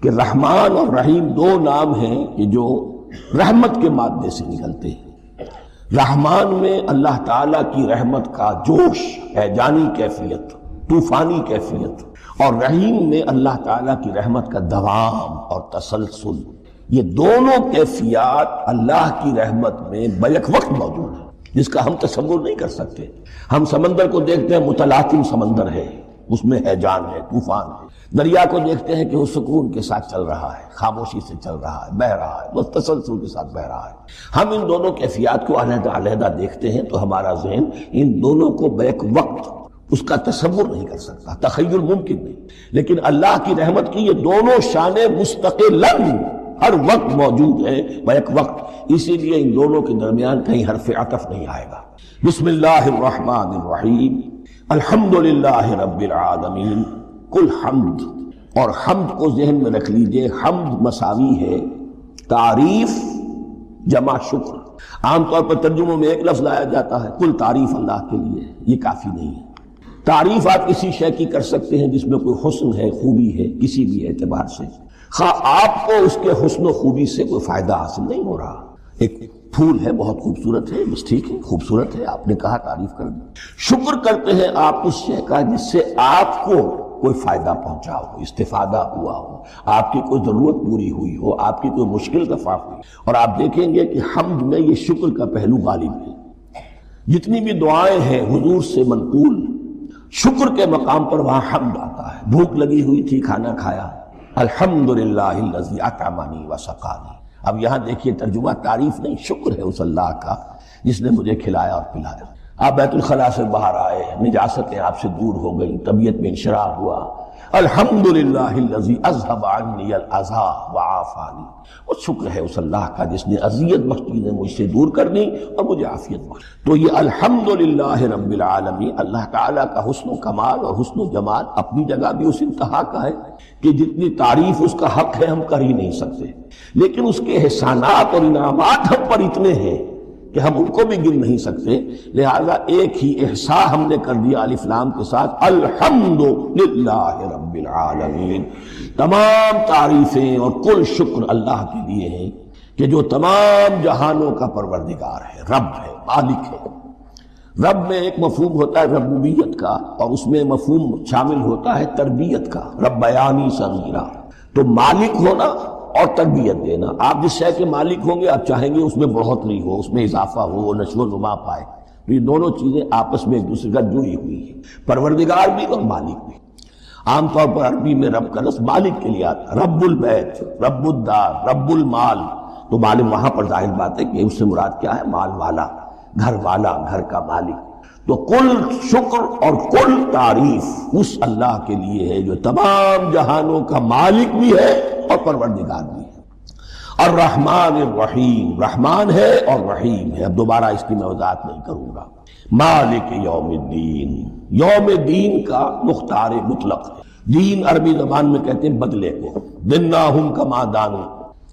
کہ رحمان اور رحیم دو نام ہیں کہ جو رحمت کے مادے سے نکلتے ہیں۔ رحمان میں اللہ تعالیٰ کی رحمت کا جوش ہے، جانی کیفیت، طوفانی کیفیت، اور رحیم میں اللہ تعالیٰ کی رحمت کا دوام اور تسلسل۔ یہ دونوں کیفیات اللہ کی رحمت میں بیک وقت موجود ہیں، جس کا ہم تصور نہیں کر سکتے۔ ہم سمندر کو دیکھتے ہیں، متلاطم سمندر ہے، اس میں ہیجان ہے، طوفان ہے۔ دریا کو دیکھتے ہیں کہ وہ سکون کے ساتھ چل رہا ہے، خاموشی سے چل رہا ہے، بہہ رہا ہے، وہ تسلسل کے ساتھ بہہ رہا ہے۔ ہم ان دونوں کیفیات کو علیحدہ علیحدہ دیکھتے ہیں تو ہمارا ذہن ان دونوں کو بیک وقت اس کا تصور نہیں کر سکتا، تخیل ممکن نہیں۔ لیکن اللہ کی رحمت کی یہ دونوں شانیں مستقلاً ہر وقت موجود ہیں، بیک وقت، اسی لیے ان دونوں کے درمیان کہیں حرف عطف نہیں آئے گا۔ بسم اللہ الرحمن الرحیم، الحمدللہ رب العالمین۔ کل حمد، اور حمد کو ذہن میں رکھ لیجئے، حمد مساوی ہے تعریف جمع شکر۔ عام طور پر ترجموں میں ایک لفظ لایا جاتا ہے، کل تعریف اللہ کے لیے، یہ کافی نہیں ہے۔ تعریف آپ کسی شے کی کر سکتے ہیں جس میں کوئی حسن ہے، خوبی ہے، کسی بھی اعتبار سے، خواہ آپ کو اس کے حسن و خوبی سے کوئی فائدہ حاصل نہیں ہو رہا۔ ایک پھول ہے، بہت خوبصورت ہے، بس ٹھیک ہے، خوبصورت ہے، آپ نے کہا تعریف کر دی۔ شکر کرتے ہیں آپ اس شے کا جس سے آپ کو کوئی فائدہ پہنچا ہو، استفادہ ہوا ہو، آپ کی کوئی ضرورت پوری ہوئی ہو، آپ کی کوئی مشکل دفع ہوئی، اور آپ دیکھیں گے کہ حمد میں یہ شکر کا پہلو غالب ہے۔ جتنی بھی دعائیں ہیں حضور سے منقول، شکر کے مقام پر وہاں حمد آتا ہے۔ بھوک لگی ہوئی تھی، کھانا کھایا، الحمدللہ الذی اطعمنی وسقانی۔ اب یہاں دیکھیے ترجمہ تعریف نہیں، شکر ہے اس اللہ کا جس نے مجھے کھلایا اور پلایا۔ آپ بیت الخلاء سے باہر آئے، نجاستیں آپ سے دور ہو گئیں، طبیعت میں انشراح ہوا، الحمدللہ الذی اذھب عنی الاذی وعافانی۔ اور شکر ہے اس اللہ کا جس نے اذیت بخش چیزیں مجھ سے دور کر دی اور مجھے عافیت بخش۔ تو یہ الحمدللہ رب العالمین، اللہ تعالیٰ کا حسن و کمال اور حسن و جمال اپنی جگہ بھی اس انتہا کا ہے کہ جتنی تعریف اس کا حق ہے ہم کر ہی نہیں سکتے، لیکن اس کے احسانات اور انعامات ہم پر اتنے ہیں کہ ہم ان کو بھی گن نہیں سکتے۔ لہذا ایک ہی احصاء ہم نے کر دیا الف لام کے ساتھ، الحمدللہ رب العالمین۔ تمام تعریفیں اور کل شکر اللہ کے لیے ہیں کہ جو تمام جہانوں کا پروردگار ہے، رب ہے، مالک ہے۔ رب میں ایک مفہوم ہوتا ہے ربوبیت کا، اور اس میں مفہوم شامل ہوتا ہے تربیت کا، ربیانی صغیرہ۔ تو مالک ہونا اور تربیت دینا، آپ جس شے کے مالک ہوں گے آپ چاہیں گے اس میں بڑھوتری ہو، اس میں اضافہ ہو، وہ نشو و نما پائے۔ تو یہ دونوں چیزیں آپس میں ایک دوسرے کا جڑی ہوئی ہیں، پروردگار بھی اور مالک بھی۔ عام طور پر عربی میں رب کا لفظ مالک کے لیے آتا ہے، رب البیت، رب الدار، رب المال۔ تو مالک وہاں پر ظاہر بات ہے کہ اس سے مراد کیا ہے، مال والا، گھر والا، گھر کا مالک۔ تو کل شکر اور کل تعریف اس اللہ کے لیے ہے جو تمام جہانوں کا مالک بھی ہے اور پروردگار بھی ہے۔ الرحمن الرحیم، رحمان ہے اور رحیم ہے۔ اب دوبارہ اس کی میں وضاحت نہیں کروں گا۔ مالک یوم الدین، یوم دین کا مختار مطلق ہے۔ دین عربی زبان میں کہتے ہیں بدلے کو، دناہم کما دانو،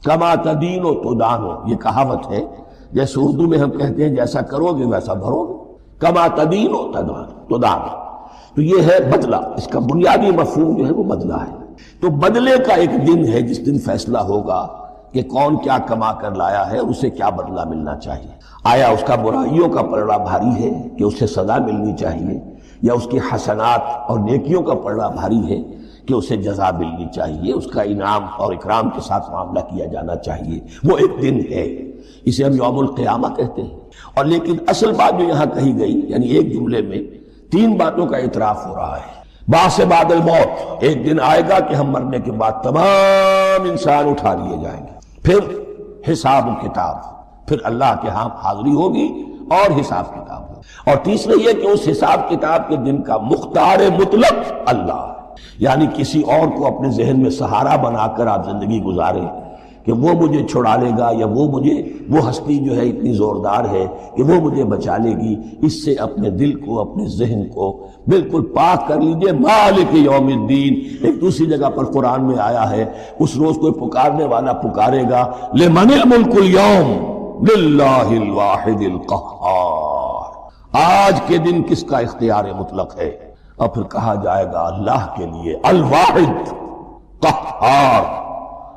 کما تدینو تدانو، یہ کہاوت ہے۔ جیسے اردو میں ہم کہتے ہیں جیسا کرو گے ویسا بھرو گے، کما تدینو تدانو، تو یہ ہے بدلہ۔ اس کا بنیادی مفہوم جو ہے وہ بدلہ ہے۔ تو بدلے کا ایک دن ہے جس دن فیصلہ ہوگا کہ کون کیا کما کر لایا ہے، اسے کیا بدلہ ملنا چاہیے۔ آیا اس کا برائیوں کا پلڑا بھاری ہے کہ اسے سزا ملنی چاہیے، یا اس کی حسنات اور نیکیوں کا پلڑا بھاری ہے کہ اسے جزا ملنی چاہیے، اس کا انعام اور اکرام کے ساتھ معاملہ کیا جانا چاہیے۔ وہ ایک دن ہے، اسے ہم یوم القیامہ کہتے ہیں۔ اور لیکن اصل بات جو یہاں کہی گئی، یعنی ایک جملے میں تین باتوں کا اعتراف ہو رہا ہے۔ بعث بعد الموت، ایک دن آئے گا کہ ہم مرنے کے بعد تمام انسان اٹھا لیے جائیں گے، پھر حساب و کتاب، پھر اللہ کے ہاں حاضری ہوگی اور حساب کتاب ہوگی۔ اور تیسرے یہ کہ اس حساب کتاب کے دن کا مختار مطلق اللہ ہے، یعنی کسی اور کو اپنے ذہن میں سہارا بنا کر آپ زندگی گزاریں کہ وہ مجھے چھڑا لے گا، یا وہ ہستی جو ہے اتنی زوردار ہے کہ وہ مجھے بچا لے گی، اس سے اپنے دل کو، اپنے ذہن کو بالکل پاک کر لیجئے۔ مالک یوم الدین، ایک دوسری جگہ پر قرآن میں آیا ہے، اس روز کوئی پکارنے والا پکارے گا، لمن الملک اليوم للہ الواحد القہار، آج کے دن کس کا اختیار مطلق ہے؟ اور پھر کہا جائے گا اللہ کے لیے، الواحد قہار،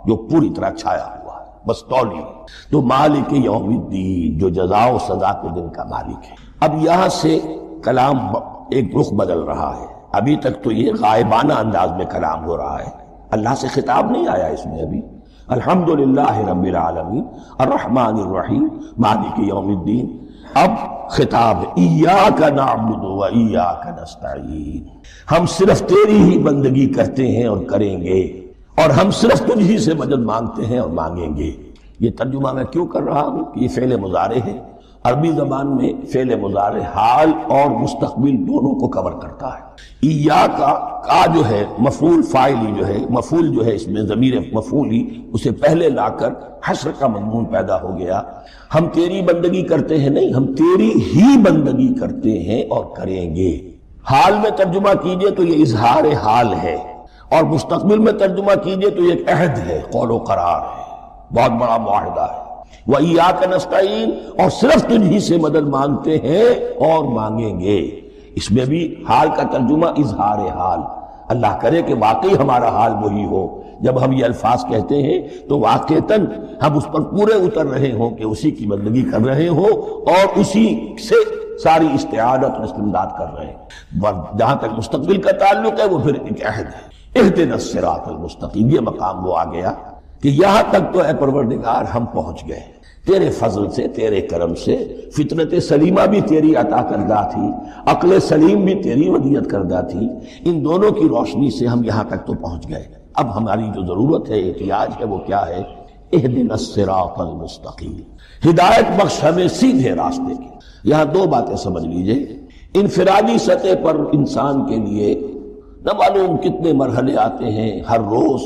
جو پوری طرح چھایا ہوا ہے، بس تولی۔ تو مالک یوم الدین، جو جزا و سزا کے دن کا مالک ہے۔ اب یہاں سے کلام ایک رخ بدل رہا ہے۔ ابھی تک تو یہ غائبانہ انداز میں کلام ہو رہا ہے، اللہ سے خطاب نہیں آیا اس میں ابھی۔ الحمدللہ رب العالمین الرحمن الرحیم مالک یوم الدین، اب خطاب ہے ایاک نعبد و ایاک نستعین، ہم صرف تیری ہی بندگی کرتے ہیں اور کریں گے، اور ہم صرف تجھ ہی سے مدد مانگتے ہیں اور مانگیں گے۔ یہ ترجمہ میں کیوں کر رہا ہوں کہ یہ فعل مضارع ہے۔ عربی زبان میں فعل مضارع حال اور مستقبل دونوں کو کور کرتا ہے۔ ایاک کا جو ہے مفعول فاعلی جو ہے، مفعول جو ہے اس میں ضمیر مفعولی اسے پہلے لا کر حشر کا مضمون پیدا ہو گیا۔ ہم تیری بندگی کرتے ہیں نہیں، ہم تیری ہی بندگی کرتے ہیں اور کریں گے۔ حال میں ترجمہ کیجئے تو یہ اظہار حال ہے، اور مستقبل میں ترجمہ کیجئے تو یہ ایک عہد ہے، قول و قرار ہے، بہت بڑا معاہدہ ہے۔ وَإِيَّاكَ نَسْتَعِينُ، اور صرف تجھ ہی سے مدد مانگتے ہیں اور مانگیں گے۔ اس میں بھی حال کا ترجمہ اظہار حال، اللہ کرے کہ واقعی ہمارا حال وہی ہو، جب ہم یہ الفاظ کہتے ہیں تو واقعتاً ہم اس پر پورے اتر رہے ہوں کہ اسی کی بندگی کر رہے ہوں اور اسی سے ساری استعانت اور استمداد کر رہے ہیں۔ جہاں تک مستقبل کا تعلق ہے وہ پھر ایک عہد ہے، اہدنا الصراط المستقیم۔ یہ مقام وہ آ گیا کہ یہاں تک تو اے پروردگار ہم پہنچ گئے، تیرے فضل سے، تیرے کرم سے۔ فطرت سلیمہ بھی تیری عطا کردہ تھی، عقل سلیم بھی تیری ودیت کردہ تھی، ان دونوں کی روشنی سے ہم یہاں تک تو پہنچ گئے۔ اب ہماری جو ضرورت ہے، احتیاج ہے، وہ کیا ہے؟ اہدنا الصراط المستقیم، ہدایت بخش ہمیں سیدھے راستے کی۔ یہاں دو باتیں سمجھ لیجئے۔ انفرادی سطح پر انسان کے لیے نہ معلوم کتنے مرحلے آتے ہیں ہر روز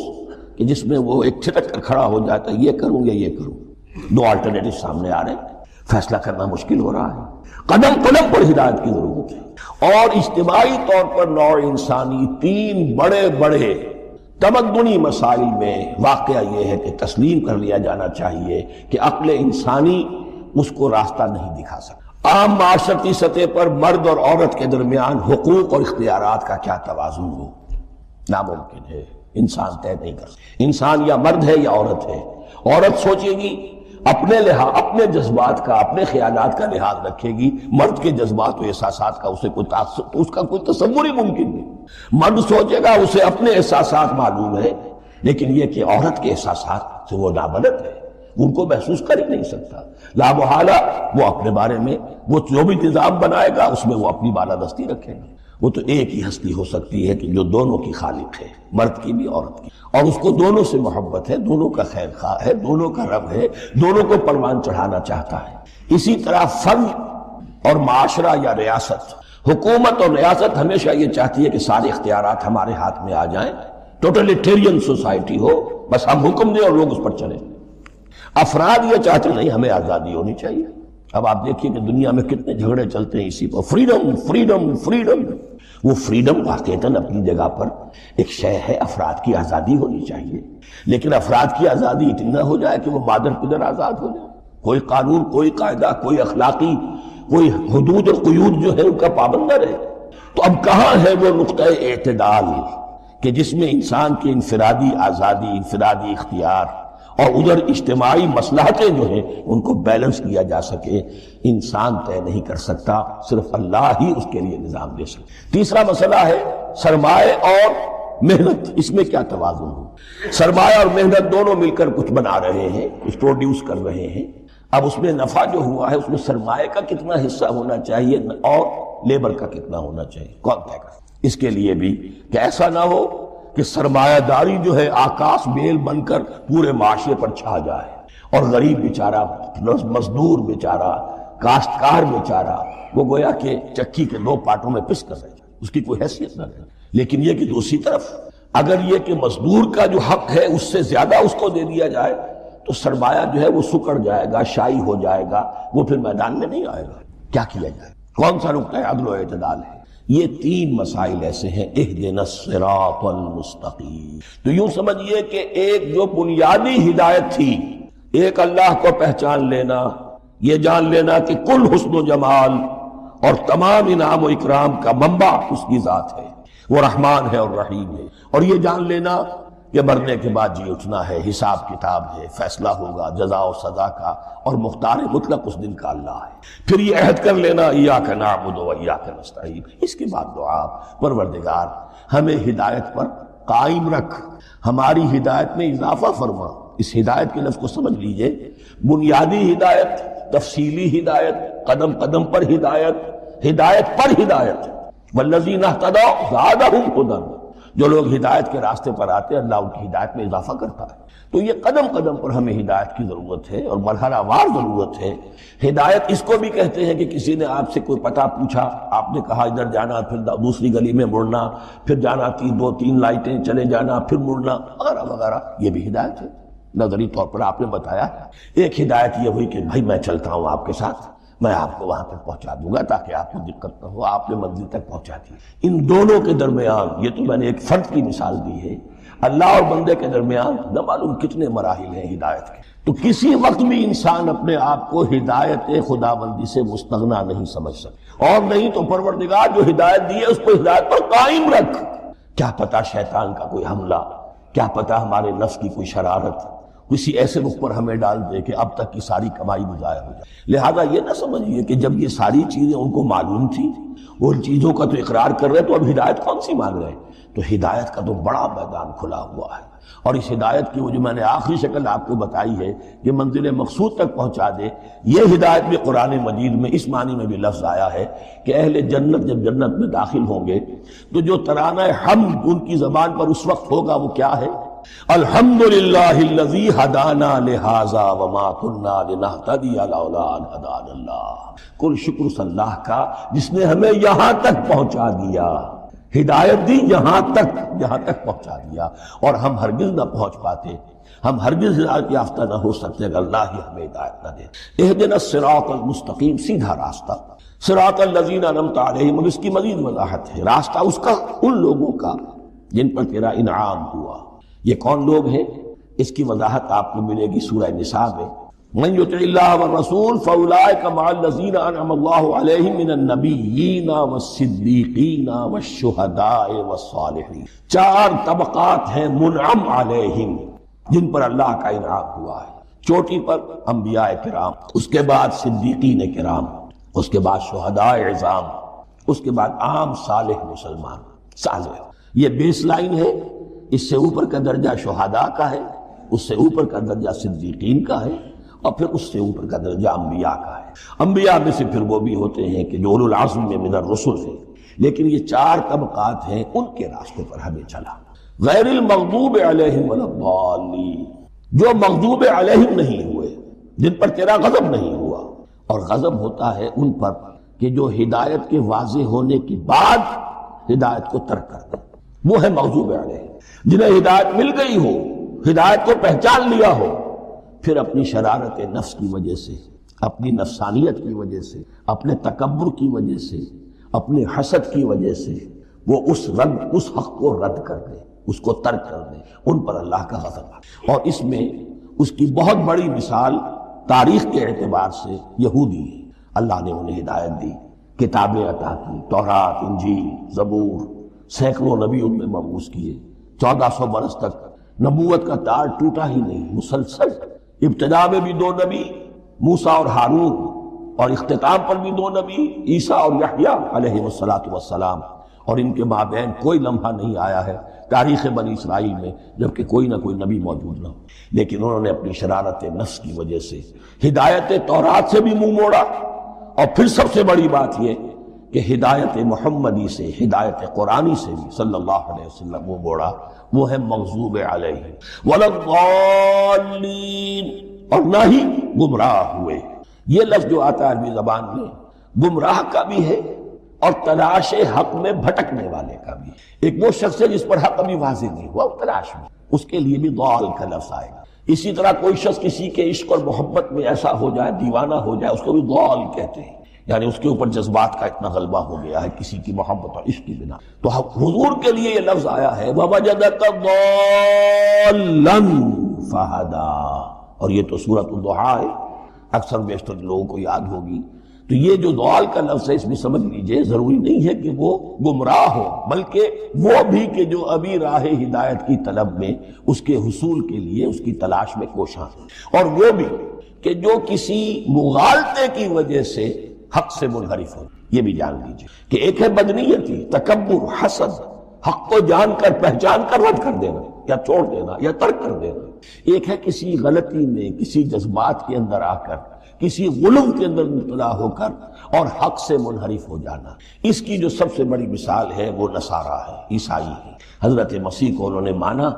کہ جس میں وہ ایک چھٹک کر کھڑا ہو جاتا ہے، یہ کروں یا یہ کروں، دو آلٹرنیٹو سامنے آ رہے ہیں، فیصلہ کرنا مشکل ہو رہا ہے۔ قدم قدم پر ہدایت کی ضرورت ہے، اور اجتماعی طور پر نوع انسانی تین بڑے بڑے تمدنی مسائل میں واقعہ یہ ہے کہ تسلیم کر لیا جانا چاہیے کہ عقل انسانی اس کو راستہ نہیں دکھا سکتا۔ عام معاشرتی سطح پر مرد اور عورت کے درمیان حقوق اور اختیارات کا کیا توازن ہو، ناممکن ہے، انسان طے نہیں کر سکتا۔ انسان یا مرد ہے یا عورت ہے۔ عورت سوچے گی اپنے اپنے جذبات کا، اپنے خیالات کا لحاظ رکھے گی، مرد کے جذبات و احساسات کا اس کا کوئی تصور ہی ممکن نہیں۔ مرد سوچے گا اسے اپنے احساسات معلوم ہے، لیکن یہ کہ عورت کے احساسات سے وہ نابلد ہے، ان کو محسوس کر ہی نہیں سکتا۔ لا محالہ وہ اپنے بارے میں وہ جو بھی نظام بنائے گا اس میں وہ اپنی بالادستی رکھے گا۔ وہ تو ایک ہی ہستی ہو سکتی ہے کہ جو دونوں کی خالق ہے، مرد کی بھی عورت کی، اور اس کو دونوں سے محبت ہے، دونوں کا خیر خواہ ہے، دونوں کا رب ہے، دونوں کو پروان چڑھانا چاہتا ہے۔ اسی طرح فرد اور معاشرہ یا ریاست، حکومت اور ریاست ہمیشہ یہ چاہتی ہے کہ سارے اختیارات ہمارے ہاتھ میں آ جائیں، ٹوٹلیٹیرین سوسائٹی ہو، بس ہم حکم دیں اور لوگ اس پر چلیں۔ افراد یہ چاہتے نہیں، ہمیں آزادی ہونی چاہیے۔ اب آپ دیکھیے کہ دنیا میں کتنے جھگڑے چلتے ہیں اسی پر، فریڈم فریڈم فریڈم۔ وہ فریڈم واقعتاً اپنی جگہ پر ایک شے ہے، افراد کی آزادی ہونی چاہیے، لیکن افراد کی آزادی اتنی نہ ہو جائے کہ وہ مادر پدر آزاد ہو جائے، کوئی قانون، کوئی قاعدہ، کوئی اخلاقی، کوئی حدود اور قیود جو ہے ان کا پابند نہ رہے۔ تو اب کہاں ہے وہ نقطہ اعتدال کہ جس میں انسان کی انفرادی آزادی، انفرادی اختیار اور ادھر اجتماعی مصلحتیں جو ہیں ان کو بیلنس کیا جا سکے؟ انسان طے نہیں کر سکتا، صرف اللہ ہی اس کے لیے نظام دے سکتا۔ تیسرا مسئلہ ہے سرمایہ اور محنت، اس میں کیا توازن ہو؟ سرمایہ اور محنت دونوں مل کر کچھ بنا رہے ہیں، کچھ پروڈیوس کر رہے ہیں۔ اب اس میں نفع جو ہوا ہے اس میں سرمایہ کا کتنا حصہ ہونا چاہیے اور لیبر کا کتنا ہونا چاہیے، کون طے کرے؟ اس کے لیے بھی کہ ایسا نہ ہو کہ سرمایہ داری جو ہے آکاش بیل بن کر پورے معاشرے پر چھا جائے، اور غریب بیچارہ، مزدور بیچارہ، کاشتکار بیچارہ وہ گویا کہ چکی کے دو پارٹوں میں پس کر رہ جائے، اس کی کوئی حیثیت نہ رہے۔ لیکن یہ کہ دوسری طرف اگر یہ کہ مزدور کا جو حق ہے اس سے زیادہ اس کو دے دیا جائے تو سرمایہ جو ہے وہ سکڑ جائے گا، شائی ہو جائے گا، وہ پھر میدان میں نہیں آئے گا۔ کیا کیا جائے؟ کون سا نقطہ عدل و اعتدال ہے؟ یہ تین مسائل ایسے ہیں، اہدنا الصراط المستقیم۔ تو یوں سمجھیے کہ ایک جو بنیادی ہدایت تھی، ایک اللہ کو پہچان لینا، یہ جان لینا کہ کل حسن و جمال اور تمام انعام و اکرام کا منبع اس کی ذات ہے، وہ رحمان ہے اور رحیم ہے، اور یہ جان لینا کہ مرنے کے بعد جی اٹھنا ہے، حساب کتاب ہے، فیصلہ ہوگا جزا و سزا کا، اور مختار مطلق اس دن کا اللہ ہے۔ پھر یہ عہد کر لینا ایاک نعبد و ایاک نستعین۔ اس کے بعد دعا، پروردگار ہمیں ہدایت پر قائم رکھ، ہماری ہدایت میں اضافہ فرما۔ اس ہدایت کے لفظ کو سمجھ لیجئے، بنیادی ہدایت، تفصیلی ہدایت، قدم قدم پر ہدایت، ہدایت پر ہدایت۔ والذین اہتدوا زادہم ھدی، جو لوگ ہدایت کے راستے پر آتے ہیں اللہ ان کی ہدایت میں اضافہ کرتا ہے۔ تو یہ قدم قدم پر ہمیں ہدایت کی ضرورت ہے اور مرحلہ وار ضرورت ہے۔ ہدایت اس کو بھی کہتے ہیں کہ کسی نے آپ سے کوئی پتہ پوچھا، آپ نے کہا ادھر جانا، پھر دوسری گلی میں مڑنا، پھر جانا دو تین لائٹیں چلے جانا، پھر مڑنا، وغیرہ وغیرہ، یہ بھی ہدایت ہے۔ نظری طور پر آپ نے بتایا۔ ایک ہدایت یہ ہوئی کہ بھائی میں چلتا ہوں آپ کے ساتھ، میں آپ کو وہاں تک پہنچا دوں گا تاکہ آپ کو دقت نہ ہو، آپ نے منزل تک پہنچا دی۔ ان دونوں کے درمیان، یہ تو میں نے ایک فرد کی مثال دی ہے، اللہ اور بندے کے درمیان نہ معلوم کتنے مراحل ہیں ہدایت کے۔ تو کسی وقت بھی انسان اپنے آپ کو ہدایت خداوندی سے مستغنا نہیں سمجھ سکتا، اور نہیں تو پروردگار جو ہدایت دی ہے اس کو ہدایت پر قائم رکھ۔ کیا پتہ شیطان کا کوئی حملہ، کیا پتہ ہمارے نفس کی کوئی شرارت کسی ایسے رخ پر ہمیں ڈال دے کہ اب تک کی ساری کمائی بھی ضائع ہو جائے۔ لہذا یہ نہ سمجھیے کہ جب یہ ساری چیزیں ان کو معلوم تھی، وہ ان چیزوں کا تو اقرار کر رہے تو اب ہدایت کون سی مانگ رہے ہیں؟ تو ہدایت کا تو بڑا میدان کھلا ہوا ہے، اور اس ہدایت کی وہ جو میں نے آخری شکل آپ کو بتائی ہے کہ منزل مقصود تک پہنچا دے، یہ ہدایت بھی قرآن مجید میں اس معنی میں بھی لفظ آیا ہے کہ اہل جنت جب جنت میں داخل ہوں گے تو جو ترانہ حمد ان کی زبان پر اس وقت ہوگا وہ کیا ہے؟ الحمدللہ الذی ہدانا لہذا وما کنا لنہتدی لولا ان ہدانا اللہ۔ کل شکر اس اللہ کا جس نے ہمیں یہاں تک پہنچا دیا، ہدایت دی یہاں تک پہنچا دیا، اور ہم ہرگز نہ پہنچ پاتے، ہم ہرگز ہدایت یافتہ نہ ہو سکتے اگر اللہ ہی ہمیں ہدایت نہ دے۔ اہدنا الصراط المستقیم، سیدھا راستہ، صراط الذین انعمت علیہم، اور اس کی مزید وضاحت ہے، راستہ اس کا ان لوگوں کا جن پر تیرا انعام ہوا۔ یہ کون لوگ ہیں؟ اس کی وضاحت آپ کو ملے گی سورہ نساء میں۔ من یطع اللہ والرسول فاولئک مع الذین انعم اللہ علیہم من النبیین والصدیقین والشہداء والصالحین۔ چار طبقات ہیں منعم علیہم جن پر اللہ کا انعام ہوا ہے۔ چوٹی پر انبیاء کرام، اس کے بعد صدیقین کرام، اس کے بعد شہداء عظام، اس کے بعد عام صالح مسلمان۔ صالح یہ بیس لائن ہے، اس سے اوپر کا درجہ شہداء کا ہے، اس سے اوپر کا درجہ صدیقین کا ہے، اور پھر اس سے اوپر کا درجہ انبیاء کا ہے۔ انبیاء میں سے پھر وہ بھی ہوتے ہیں کہ جو اولو العزم میں من الرسل ہیں، لیکن یہ چار طبقات ہیں، ان کے راستے پر ہمیں چلا۔ غیر المغضوب علیہم ولا الضالین، جو مغضوب علیہم نہیں ہوئے، جن پر تیرا غضب نہیں ہوا، اور غضب ہوتا ہے ان پر کہ جو ہدایت کے واضح ہونے کے بعد ہدایت کو ترک کر دیں، وہ ہے مغضوب علیہم۔ جنہیں ہدایت مل گئی ہو، ہدایت کو پہچان لیا ہو، پھر اپنی شرارت نفس کی وجہ سے، اپنی نفسانیت کی وجہ سے، اپنے تکبر کی وجہ سے، اپنے حسد کی وجہ سے وہ اس حق کو رد کر دیں، اس کو ترک کر دیں، ان پر اللہ کا غضب ہے۔ اور اس میں اس کی بہت بڑی مثال تاریخ کے اعتبار سے یہودی ہے۔ اللہ نے انہیں ہدایت دی، کتابیں عطا کی، تورات، انجیل، زبور، سینکڑوں نبی ان میں مبعوث کیے، 1400 برس تک نبوت کا تار ٹوٹا ہی نہیں، مسلسل۔ ابتدا میں بھی 2 نبی، موسیٰ اور ہارون، اور اختتام پر بھی 2 نبی، عیسیٰ اور یحییٰ علیہ السلام، اور ان کے مابین کوئی لمحہ نہیں آیا ہے تاریخ بنی اسرائیل میں جبکہ کوئی نہ کوئی نبی موجود نہ ہو، لیکن انہوں نے اپنی شرارت نفس کی وجہ سے ہدایت تورات سے بھی منہ موڑا، اور پھر سب سے بڑی بات یہ کہ ہدایت محمدی سے، ہدایت قرآنی سے بھی صلی اللہ علیہ وسلم منہ موڑا، وہ ہے مغضوب علیہ ولا الضالین، اور نہ ہی گمراہ ہوئے۔ یہ لفظ جو آتا ہے عربی زبان میں گمراہ کا بھی ہے اور تلاش حق میں بھٹکنے والے کا بھی ہے۔ ایک وہ شخص ہے جس پر حق ابھی واضح نہیں ہوا، وہ تلاش میں، اس کے لیے بھی ضال کا لفظ آئے گا۔ اسی طرح کوئی شخص کسی کے عشق اور محبت میں ایسا ہو جائے، دیوانہ ہو جائے، اس کو بھی ضال کہتے ہیں، یعنی اس کے اوپر جذبات کا اتنا غلبہ ہو گیا ہے کسی کی محبت اور عشق کی بنا۔ تو حضور کے لیے یہ لفظ آیا ہے وَوَجَدَكَ ضَالًّا فَهَدَىٰ، اور یہ تو سورۃ الضحیٰ ہے، اکثر بیشتر لوگوں کو یاد ہوگی تو یہ جو ضلال کا لفظ ہے اس میں سمجھ لیجئے ضروری نہیں ہے کہ وہ گمراہ ہو، بلکہ وہ بھی کہ جو ابھی راہ ہدایت کی طلب میں اس کے حصول کے لیے اس کی تلاش میں کوشاں ہے، اور وہ بھی کہ جو کسی مغالطے کی وجہ سے حق سے منحرف ہو۔ یہ بھی جان لیجئے کہ ایک ہے بدنیتی، تکبر، حسد، حق کو جان کر پہچان کر رد کر دینا یا چھوڑ دینا یا ترک کر دینا، ایک ہے کسی غلطی میں، کسی جذبات کے اندر آ کر، کسی غلو کے اندر مبتلا ہو کر اور حق سے منحرف ہو جانا۔ اس کی جو سب سے بڑی مثال ہے وہ نصارہ ہے، عیسائی ہے۔ حضرت مسیح کو انہوں نے مانا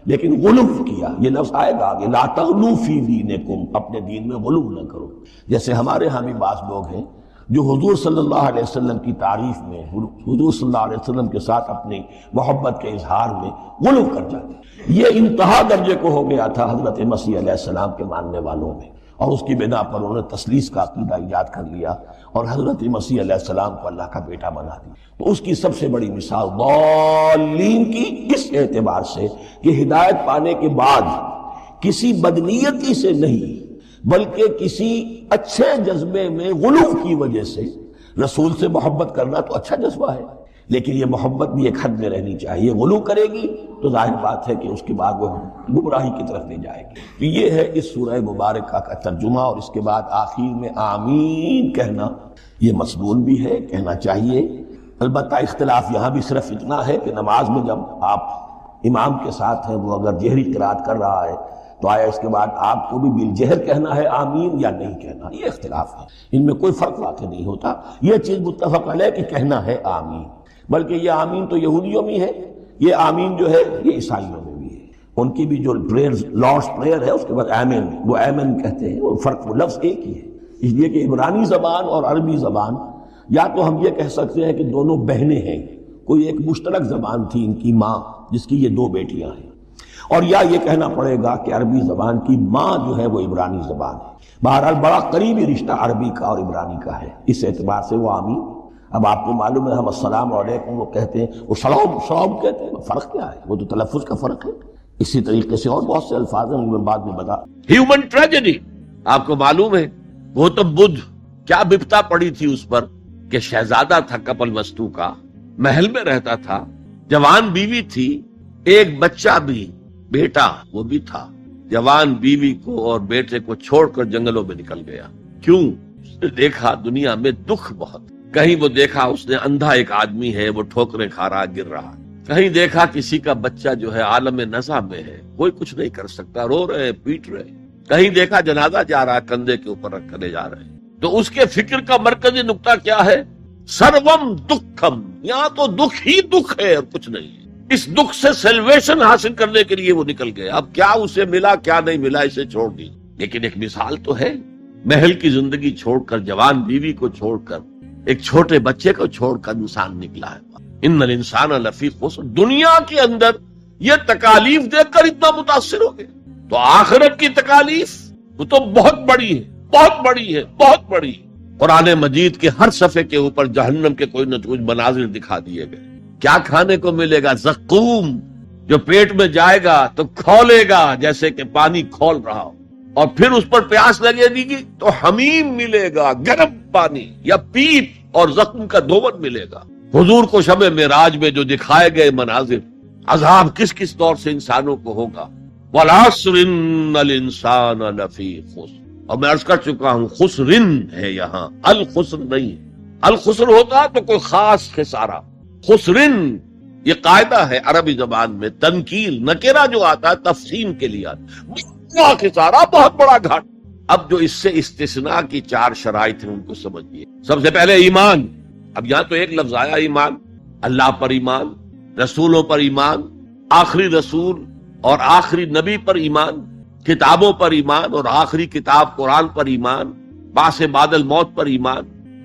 لیکن غلو کیا، یہ لفظ آئے گا آگے، لا تغلو فی دینکم، اپنے دین میں غلو نہ کرو۔ جیسے ہمارے ہاں بھی بعض لوگ ہیں جو حضور صلی اللہ علیہ وسلم کی تعریف میں، حضور صلی اللہ علیہ وسلم کے ساتھ اپنی محبت کے اظہار میں غلو کر جاتے ہیں۔ یہ انتہا درجے کو ہو گیا تھا حضرت مسیح علیہ السلام کے ماننے والوں میں، اور اس کی بنا پر انہوں نے تثلیث کا عقیدہ ایجاد کر لیا اور حضرت مسیح علیہ السلام کو اللہ کا بیٹا بنا دیا۔ تو اس کی سب سے بڑی مثال ضالین کی اس اعتبار سے کہ ہدایت پانے کے بعد کسی بدنیتی سے نہیں بلکہ کسی اچھے جذبے میں غلو کی وجہ سے رسول سے محبت کرنا تو اچھا جذبہ ہے، لیکن یہ محبت بھی ایک حد میں رہنی چاہیے۔ غلو کرے گی تو ظاہر بات ہے کہ اس کے بعد وہ گمراہی کی طرف لے جائے گی۔ تو یہ ہے اس سورہ مبارکہ کا ترجمہ، اور اس کے بعد آخر میں آمین کہنا یہ مسنون بھی ہے، کہنا چاہیے۔ البتہ اختلاف یہاں بھی صرف اتنا ہے کہ نماز میں جب آپ امام کے ساتھ ہیں، وہ اگر جہری قرات کر رہا ہے تو آیا اس کے بعد آپ کو بھی بالجہر کہنا ہے آمین یا نہیں کہنا، یہ اختلاف ہے، ان میں کوئی فرق واقع نہیں ہوتا۔ یہ چیز متفق علیہ کہ کہنا ہے آمین، بلکہ یہ آمین تو یہودیوں میں ہے، یہ آمین جو ہے یہ عیسائیوں میں بھی ہے۔ ان کی بھی جو پریئر لارڈس پریئر ہے اس کے بعد آمین، وہ آمین کہتے ہیں، وہ فرق وہ لفظ ایک ہی ہے، اس لیے کہ عبرانی زبان اور عربی زبان یا تو ہم یہ کہہ سکتے ہیں کہ دونوں بہنیں ہیں، کوئی ایک مشترک زبان تھی ان کی ماں جس کی یہ دو بیٹیاں ہیں، اور یا یہ کہنا پڑے گا کہ عربی زبان کی ماں جو ہے وہ عبرانی زبان ہے۔ بہرحال بڑا قریبی رشتہ عربی کا اور عبرانی کا ہے، اس اعتبار سے وہ آمین۔ اب آپ کو معلوم ہے ہم السلام علیکم وہ کہتے ہیں، وہ سلام سلام کہتے ہیں، فرق کیا ہے؟ وہ تو تلفظ کا فرق ہے۔ اسی طریقے سے اور بہت سے الفاظ ہیں، میں بعد میں بتا۔ ہیومن ٹریجڈی، آپ کو معلوم ہے گوتم بدھ کیا بپتا پڑی تھی اس پر کہ شہزادہ تھا کپل وستو کا، محل میں رہتا تھا، جوان بیوی تھی، ایک بچہ بھی، بیٹا وہ بھی تھا، جوان بیوی کو اور بیٹے کو چھوڑ کر جنگلوں میں نکل گیا۔ کیوں؟ اس نے دیکھا دنیا میں دکھ بہت، کہیں وہ دیکھا اس نے اندھا ایک آدمی ہے وہ ٹھوکریں کھا رہا گر رہا، کہیں دیکھا کسی کا بچہ جو ہے عالم نزع میں ہے، کوئی کچھ نہیں کر سکتا، رو رہے ہیں پیٹ رہے، کہیں دیکھا جنازہ جا رہا کندھے کے اوپر رکھ کر لے جا رہے ہیں۔ تو اس کے فکر کا مرکزی نقطہ کیا ہے؟ سروم دکھم، یہاں تو دکھ ہی دکھ ہے اور کچھ نہیں ہے۔ اس دکھ سے سیلویشن حاصل کرنے کے لیے وہ نکل گئے۔ اب کیا اسے ملا کیا نہیں ملا اسے چھوڑ دی، لیکن ایک مثال تو ہے، محل کی زندگی چھوڑ کر، جوان بیوی کو چھوڑ کر، ایک چھوٹے بچے کو چھوڑ کر انسان نکلا ہے۔ ان الانسان لفی خسر، دنیا کے اندر یہ تکالیف دیکھ کر اتنا متاثر ہو گئے، تو آخرت کی تکالیف وہ تو بہت بڑی ہے، بہت بڑی ہے، بہت بڑی ہے۔ قرآن مجید کے ہر صفحے کے اوپر جہنم کے کوئی نہ کوئی مناظر دکھا دیے گئے۔ کیا کھانے کو ملے گا؟ زقوم، جو پیٹ میں جائے گا تو کھولے گا جیسے کہ پانی کھول رہا ہو، اور پھر اس پر پیاس لگے گی تو حمیم ملے گا، گرم پانی یا پیپ، اور زخم کا دھون ملے گا۔ حضور کو شب معراج میں جو دکھائے گئے مناظر، عذاب کس کس طور سے انسانوں کو ہوگا۔ وَالْعَصْرِ إِنَّ الْإِنسَانَ لَفِي خُسْرٍ، اور میں عرض کر چکا ہوں خسرن ہے یہاں، الخسر نہیں۔ الخسر ہوتا تو کوئی خاص خسارہ، خسرن یہ قاعدہ ہے عربی زبان میں، تنکیل نکرہ جو آتا ہے تفصیل کے لیے آتا ہے، بڑا خسارہ، بہت بڑا گھاٹ۔ اب جو اس سے استثناء کی چار شرائط ہیں ان کو سمجھیے۔ سب سے پہلے ایمان، اب یہاں تو ایک لفظ آیا ایمان، اللہ پر ایمان، رسولوں پر ایمان، آخری رسول اور آخری نبی پر ایمان، کتابوں پر ایمان اور آخری کتاب قرآن پر ایمان، بعث بعد الموت پر ایمان،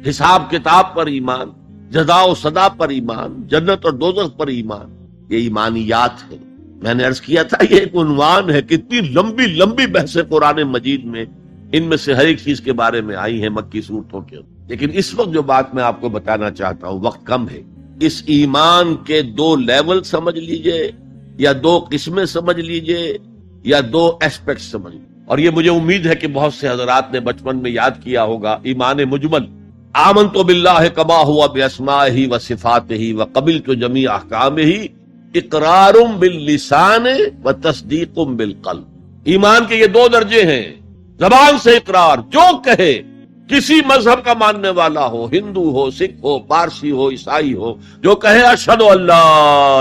حساب کتاب پر ایمان، جزا و سزا پر ایمان، جنت اور دوزخ پر ایمان۔ یہ ایمانیات ہے۔ میں نے عرض کیا تھا یہ ایک عنوان ہے، کتنی لمبی لمبی بحثیں قرآن مجید میں ان میں سے ہر ایک چیز کے بارے میں آئی ہیں مکی صورتوں کے، لیکن اس وقت جو بات میں آپ کو بتانا چاہتا ہوں، وقت کم ہے، اس ایمان کے دو لیول سمجھ لیجئے، یا دو قسمیں سمجھ لیجئے، یا دو ایسپیکٹ سمجھ لیجئے۔ اور یہ مجھے امید ہے کہ بہت سے حضرات نے بچپن میں یاد کیا ہوگا، ایمان مجمل، آمنت باللہ کما ہوا باسمائہ وصفاتہ وقبلت جمیع احکامہ اقرار باللسان وتصدیق بالقلب۔ ایمان کے یہ دو درجے ہیں، زبان سے اقرار، جو کہے، کسی مذہب کا ماننے والا ہو، ہندو ہو، سکھ ہو، پارسی ہو، عیسائی ہو، جو کہے اشہد ان لا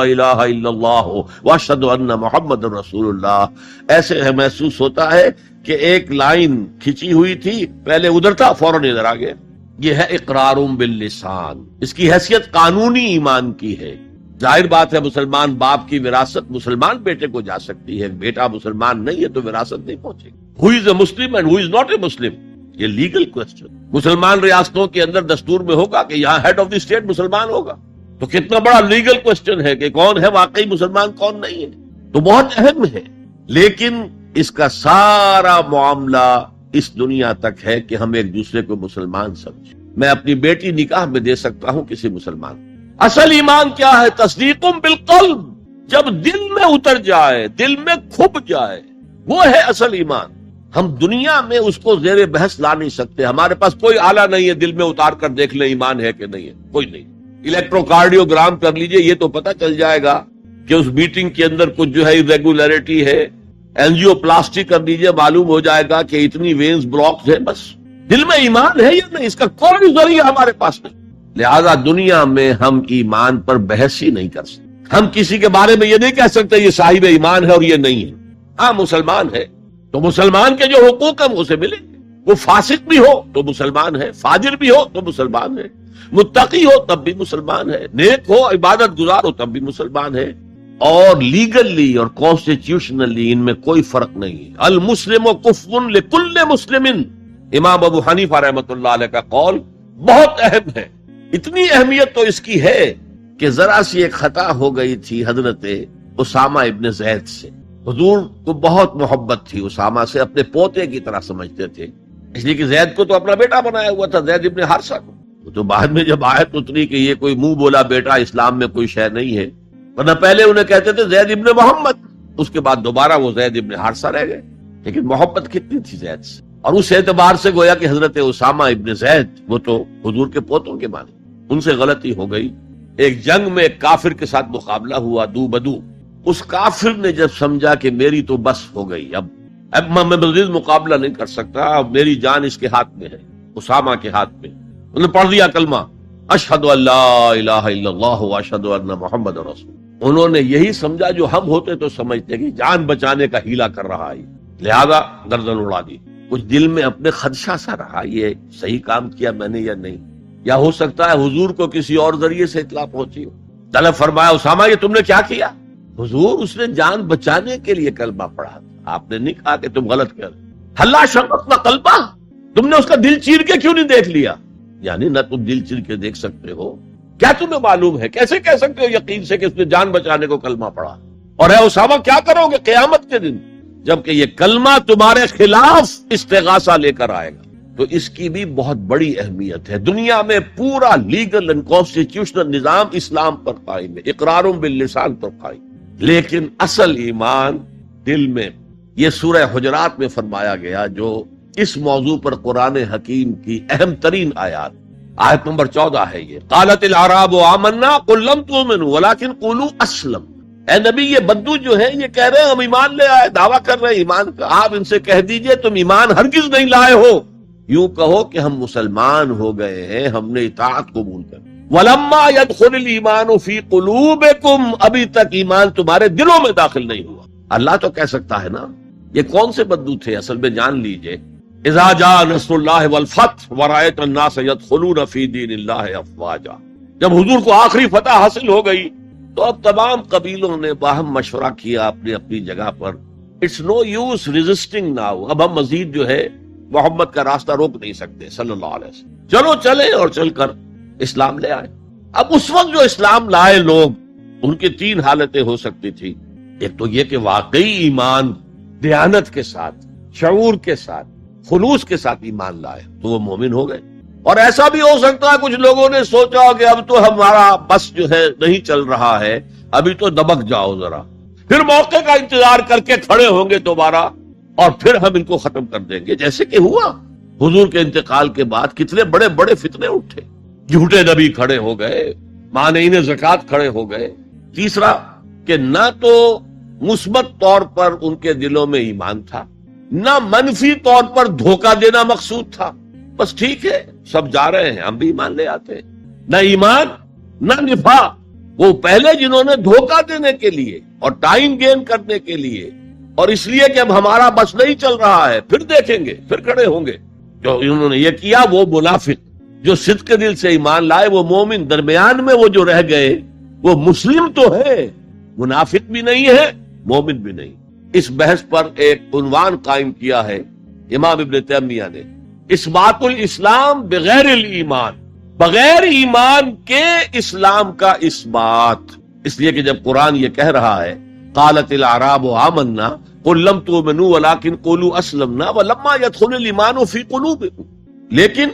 الہ الا اللہ واشہد ان محمد رسول اللہ، ایسے محسوس ہوتا ہے کہ ایک لائن کھچی ہوئی تھی، پہلے ادھر تھا فوراً ادھر آ گیا۔ یہ ہے اقرار باللسان، اس کی حیثیت قانونی ایمان کی ہے۔ ظاہر بات ہے مسلمان باپ کی وراثت مسلمان بیٹے کو جا سکتی ہے، بیٹا مسلمان نہیں ہے تو وراثت نہیں پہنچے گی۔ ہو از اے Muslim and who is not a مسلم، یہ لیگل کوسچن۔ مسلمان ریاستوں کے اندر دستور میں ہوگا کہ یہاں ہیڈ آف دی اسٹیٹ مسلمان ہوگا، تو کتنا بڑا لیگل کوسچن ہے کہ کون ہے واقعی مسلمان کون نہیں ہے، تو بہت اہم ہے۔ لیکن اس کا سارا معاملہ اس دنیا تک ہے کہ ہم ایک دوسرے کو مسلمان سمجھیں۔ میں اپنی بیٹی نکاح میں دے سکتا ہوں کسی مسلمان کو۔ اصل ایمان کیا ہے؟ تصدیق بالقلب، جب دل میں اتر جائے، دل میں کھپ جائے، وہ ہے اصل ایمان۔ ہم دنیا میں اس کو زیر بحث لا نہیں سکتے، ہمارے پاس کوئی آلہ نہیں ہے دل میں اتار کر دیکھ لیں ایمان ہے کہ نہیں ہے، کوئی نہیں۔ الیکٹروکارڈیوگرام کر لیجئے، یہ تو پتہ چل جائے گا کہ اس میٹنگ کے اندر کچھ جو ہے irregularity ہے۔ اینجیو پلاسٹی کر دیجئے، معلوم ہو جائے گا کہ اتنی وینز بلاکس ہیں، بس دل میں ایمان ہے یا نہیں، اس کا کوئی ذریعہ ہمارے پاس نہیں۔ لہذا دنیا میں ہم ایمان پر بحث ہی نہیں کر سکتے۔ ہم کسی کے بارے میں یہ نہیں کہہ سکتے یہ صاحب ایمان ہے اور یہ نہیں ہے۔ ہاں مسلمان ہے تو مسلمان کے جو حقوق ہیں وہ اسے ملیں گے، وہ فاسق بھی ہو تو مسلمان ہے، فاجر بھی ہو تو مسلمان ہے، متقی ہو تب بھی مسلمان ہے، نیک ہو عبادت گزار ہو تب بھی مسلمان ہے۔ اور لیگلی اور کانسٹیٹیوشنلی ان میں کوئی فرق نہیں ہے۔ المسلم کفر لکل مسلم، امام ابو حنیفہ رحمۃ اللہ علیہ کا قول بہت اہم ہے۔ اتنی اہمیت تو اس کی ہے کہ ذرا سی ایک خطا ہو گئی تھی حضرت اسامہ ابن زید سے۔ حضور کو بہت محبت تھی اسامہ سے، اپنے پوتے کی طرح سمجھتے تھے، اس لیے کہ زید کو تو اپنا بیٹا بنایا ہوا تھا، زید ابن حارثہ کو۔ وہ تو بعد میں جب آیت اتری کہ یہ کوئی منہ بولا بیٹا اسلام میں کوئی شے نہیں ہے، ورنہ پہلے انہیں کہتے تھے زید ابن محمد، اس کے بعد دوبارہ وہ زید ابن حارثہ رہ گئے۔ لیکن محبت کتنی تھی زید سے، اور اس اعتبار سے گویا کہ حضرت اسامہ ابن زید وہ تو حضور کے پوتوں کے مانے۔ ان سے غلطی ہو گئی، ایک جنگ میں ایک کافر کے ساتھ مقابلہ ہوا دو بدو۔ اس کافر نے جب سمجھا کہ میری تو بس ہو گئی، اب میں مزید مقابلہ نہیں کر سکتا، اب میری جان اس کے ہاتھ میں ہے، اسامہ کے ہاتھ میں، انہوں نے پڑھ دیا کلمہ اشہد ان لا الہ الا اللہ واشہد ان محمد رسول۔ انہوں نے یہی سمجھا جو ہم ہوتے تو سمجھتے کہ جان بچانے کا ہیلا کر رہا ہے، لہذا گردن اڑا دی۔ کچھ دل میں اپنے خدشہ سا رہا، یہ صحیح کام کیا میں نے یا نہیں، یا ہو سکتا ہے حضور کو کسی اور ذریعے سے اطلاع پہنچی ہو۔ طلب فرمایا اسامہ یہ تم نے کیا کیا؟ حضور اس نے جان بچانے کے لیے کلمہ پڑھا تھا، آپ نے نہیں کہا کہ تم غلط کر حلا شققنا قلبہ، تم نے اس کا دل چیر کے کیوں نہیں دیکھ لیا؟ یعنی نہ تم دل چیر کے دیکھ سکتے ہو، کیا تمہیں معلوم ہے، کیسے کہہ سکتے ہو یقین سے کہ اس نے جان بچانے کو کلمہ پڑھا؟ اور اے اسامہ کیا کرو گے قیامت کے دن جبکہ یہ کلمہ تمہارے خلاف استغاثہ لے کر آئے گا؟ تو اس کی بھی بہت بڑی اہمیت ہے۔ دنیا میں پورا لیگل اینڈ کانسٹیٹیوشنل نظام اسلام پر قائم ہے، اقرار باللسان پر قائم، لیکن اصل ایمان دل میں۔ یہ سورہ حجرات میں فرمایا گیا جو اس موضوع پر قرآن حکیم کی اہم ترین آیات، آیت نمبر 14 ہے یہ، قالت الاعراب آمنا قل لم تؤمنوا ولکن قولوا اسلم۔ اے نبی یہ بدو جو ہے یہ کہہ رہے ہیں ہم ایمان لے آئے، دعویٰ کر رہے ہیں ایمان کا، آپ ان سے کہہ دیجئے تم ایمان ہرگز نہیں لائے ہو، یوں کہو کہ ہم مسلمان ہو گئے ہیں، ہم نے اطاعت قبول کر۔ وَلَمَّا يَدْخُلِ الْإِيمَانُ فِي قُلُوبِكُمْ، ابھی تک ایمان تمہارے دلوں میں داخل نہیں ہوا۔ اللہ تو کہہ سکتا ہے نا۔ یہ کون سے بدو تھے اصل میں جان لیجئے، اِذَا جَاءَ نَصْرُ اللَّهِ وَالْفَتْحُ وَرَأَيْتَ النَّاسَ يَدْخُلُونَ فِي دِينِ اللَّهِ أَفْوَاجًا، جب حضور کو آخری فتح حاصل ہو گئی تو اب تمام قبیلوں نے باہم مشورہ کیا اپنی اپنی جگہ پر، it's no use resisting now, اب ہم مزید جو ہے محمد کا راستہ روک نہیں سکتے صلی اللہ علیہ وسلم، چلو چلے، اور چل کر اسلام لے آئے۔ اب اس وقت جو اسلام لائے لوگ، ان کی تین حالتیں ہو سکتی تھی، ایک تو یہ کہ واقعی ایمان دیانت کے ساتھ، شعور کے ساتھ، خلوص کے ساتھ ایمان لائے تو وہ مومن ہو گئے، اور ایسا بھی ہو سکتا ہے کچھ لوگوں نے سوچا کہ اب تو ہمارا بس جو ہے نہیں چل رہا ہے، ابھی تو دبک جاؤ ذرا، پھر موقع کا انتظار کر کے کھڑے ہوں گے دوبارہ اور پھر ہم ان کو ختم کر دیں گے، جیسے کہ ہوا۔ حضور کے انتقال کے بعد کتنے بڑے بڑے فتنے اٹھے، جھوٹے نبی کھڑے ہو گئے، مانعین زکوٰۃ کھڑے ہو گئے۔ تیسرا کہ نہ تو مثبت طور پر ان کے دلوں میں ایمان تھا، نہ منفی طور پر دھوکہ دینا مقصود تھا، بس ٹھیک ہے سب جا رہے ہیں ہم بھی ایمان لے آتے ہیں۔ نہ ایمان نہ نفاق، وہ پہلے جنہوں نے دھوکہ دینے کے لیے اور ٹائم گین کرنے کے لیے اور اس لیے کہ اب ہمارا بس نہیں چل رہا ہے، پھر دیکھیں گے، پھر کھڑے ہوں گے، جو انہوں نے یہ کیا وہ منافق۔ جو صدق کے دل سے ایمان لائے وہ مومن، درمیان میں وہ جو رہ گئے وہ مسلم تو ہے، منافق بھی نہیں ہے، مومن بھی نہیں۔ اس بحث پر ایک عنوان قائم کیا ہے امام ابن تیمیہ نے، اثبات الاسلام بغیر الایمان، بغیر ایمان کے اسلام کا اثبات۔ اس لیے کہ جب قرآن یہ کہہ رہا ہے قالت الاعراب آمنا قل لم تؤمنوا ولكن قولوا اسلمنا ولما يدخل الايمان في قلوبكم، لیکن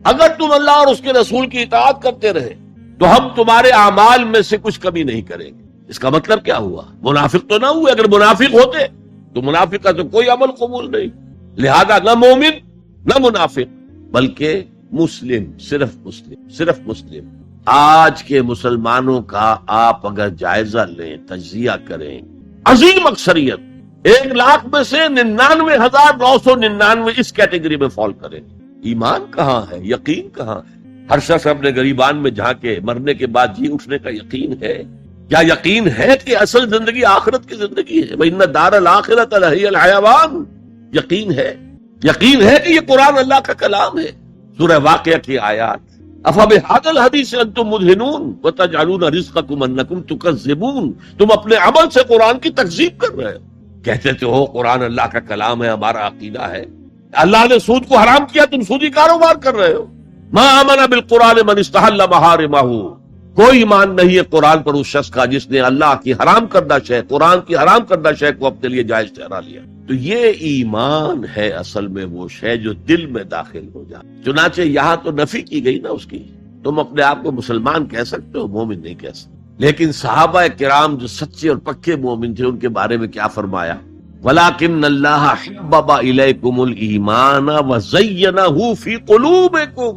اگر تم اللہ اور اس کے رسول کی اطاعت کرتے رہے تو ہم تمہارے اعمال میں سے کچھ کمی نہیں کریں گے۔ اس کا مطلب کیا ہوا؟ منافق تو نہ ہوئے، اگر منافق ہوتے تو منافق کا تو کوئی عمل قبول نہیں، لہذا نہ مومن نہ منافق بلکہ مسلم، صرف مسلم، صرف مسلم۔ آج کے مسلمانوں کا آپ اگر جائزہ لیں، تجزیہ کریں، عظیم اکثریت 1,00,000 میں سے 99,999 اس کیٹیگری میں فال کریں۔ ایمان کہاں ہے؟ یقین کہاں ہے؟ ہر شخص اپنے گریبان میں جھانکے مرنے کے بعد جی اٹھنے کا یقین ہے؟ کیا یقین ہے کہ اصل زندگی آخرت کی زندگی ہے؟ وَإِنَّ الدَّارَ الْآخِرَةَ لَهِيَ الْحَيَوَانُ، یقین ہے؟ یقین ہے کہ یہ قرآن اللہ کا کلام ہے؟ سورہ واقعہ کی آیات، أَفَبِهَذَا الْحَدِيثِ أَنْتُمْ مُدْهِنُونَ وَتَجْعَلُونَ رِزْقَكُمْ أَنَّكُمْ تُكَذِّبُونَ، تم اپنے عمل سے قرآن کی تکذیب کر رہے ہو، کہتے تو ہو قرآن اللہ کا کلام ہے، ہمارا عقیدہ ہے، اللہ نے سود کو حرام کیا، تم سودی کاروبار کر رہے ہو۔ مَا آمَنَ بِالْقُرْآنِ مَنِ اسْتَحَلَّ مَحَارِمَهُ، کوئی ایمان نہیں ہے قرآن پر اس شخص کا جس نے اللہ کی حرام کردہ شے، قرآن کی حرام کردہ شے کو اپنے لیے جائز ٹھہرا لیا۔ تو یہ ایمان ہے اصل میں وہ شے جو دل میں داخل ہو جائے۔ چنانچہ یہاں تو نفی کی گئی نا اس کی، تم اپنے آپ کو مسلمان کہہ سکتے ہو، مومن نہیں کہہ سکتے۔ لیکن صحابہ کرام جو سچے اور پکے مومن تھے ان کے بارے میں کیا فرمایا؟ وَلَكِنَّ اللَّهَ حَبَّبَ إِلَيْكُمُ الْإِيمَانَ وَزَيَّنَهُ فِي قُلُوبِكُمْ،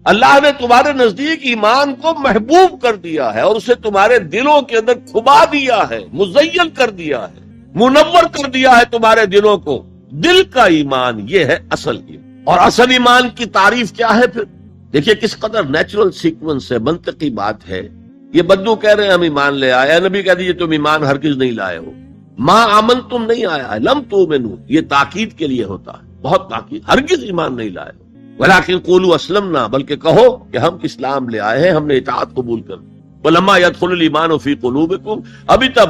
اللہ نے تمہارے نزدیک ایمان کو محبوب کر دیا ہے اور اسے تمہارے دلوں کے اندر کھبا دیا ہے، مزین کر دیا ہے، منور کر دیا ہے تمہارے دلوں کو۔ دل کا ایمان یہ ہے اصل ایمان۔ اور اصل ایمان کی تعریف کیا ہے پھر؟ دیکھیے کس قدر نیچرل سیکوینس ہے، منطقی بات ہے۔ یہ بدو کہہ رہے ہیں ہم ایمان لے آئے، نبی کہہ دیجئے تم ایمان ہرگز نہیں لائے ہو، ما آمن تم نہیں آیا ہے، لم تؤمنوا یہ تاکید کے لیے ہوتا ہے، بہت تاکید، ہرگز ایمان نہیں لائے ہو۔ ولیکن قولوا اسلمنا، بلکہ کہو کہ ہم اسلام لے آئے ہیں، ہم نے اطاعت قبول کر لی۔ ولما يدخل الايمان في قلوبكم، ابھی تب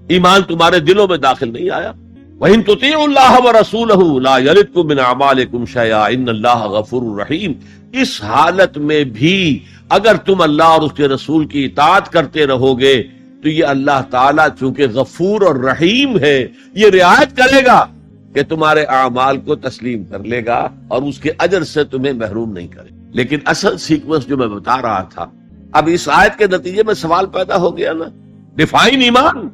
ایمان تمہارے دلوں میں داخل نہیں آیا۔ وَإِن تُطِيعُوا اللَّهَ وَرَسُولَهُ لَا يَلِدْكُم مِّنْ أَعْمَالِكُمْ شَيْئًا إِنَّ اللَّهَ غَفُورٌ رَحِيمٌ، اس حالت میں بھی اگر تم اللہ اور اس کے رسول کی اطاعت کرتے رہو گے تو یہ اللہ تعالیٰ چونکہ غفور اور رحیم ہے، یہ رعایت کرے گا کہ تمہارے اعمال کو تسلیم کر لے گا اور اس کے اجر سے تمہیں محروم نہیں کرے۔ لیکن اصل سیکوینس جو میں بتا رہا تھا، اب اس آیت کے نتیجے میں سوال پیدا ہو گیا نا، ڈیفائن ایمان،